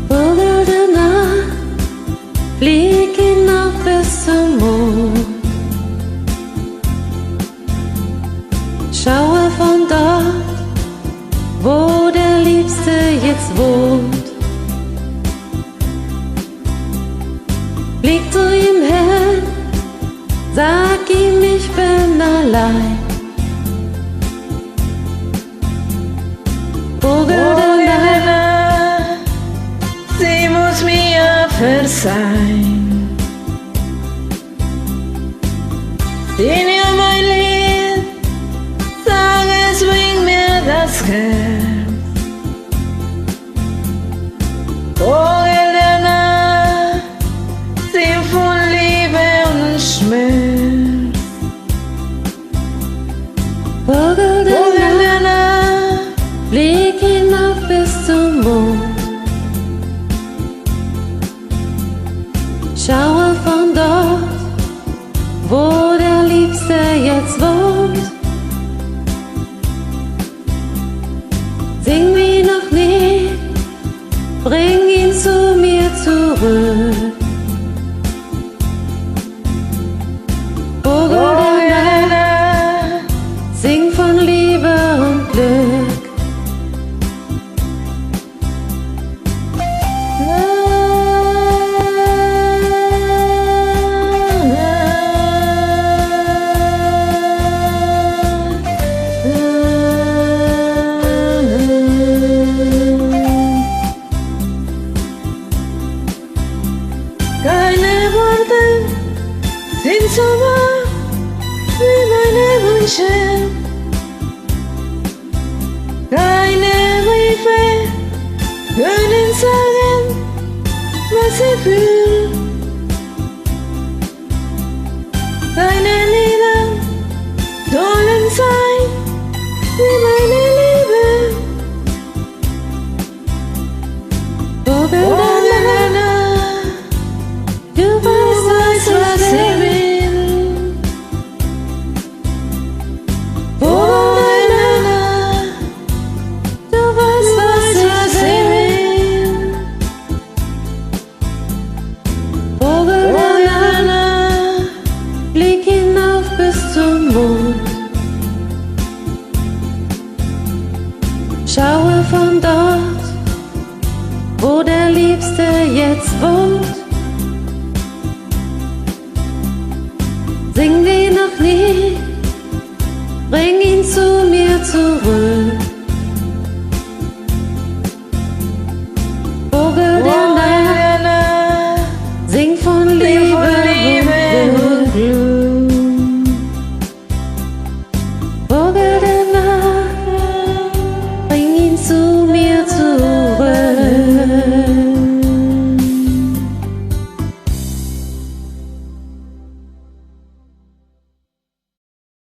Vogel der Nacht, flieg hinauf bis zum Mond. Schaue von dort, wo der Liebste jetzt wohnt. Flieg zu ihm hin, sag ihm, ich bin allein. Vogel der Nacht, sie muss mir verzeihen. Sing ihr mein Lied, sag es bringt mir das Herz. Vogel der Nacht, sing von Liebe und Schmerz. Vogel der Nacht, flieg hinauf bis zum Mond. Schaue von dort, wo der Liebste jetzt wohnt. Sing wie noch nie, bring ihn zu mir zurück. Vogel der Nacht, sing von Liebe und Glück. keine Worte sind so wahr wie meine Wünsche. Keine Briefe können sagen, was sie fühlen. Keine Lieder sollen sein wie meine Liebe. Vogel der Nacht, du weißt, was ich will. Vogel der Nacht, du weißt, was ich will. Vogel der Nacht, flieg hinauf bis zum Mond. Schaue von dort, wo der Liebste jetzt wohnt.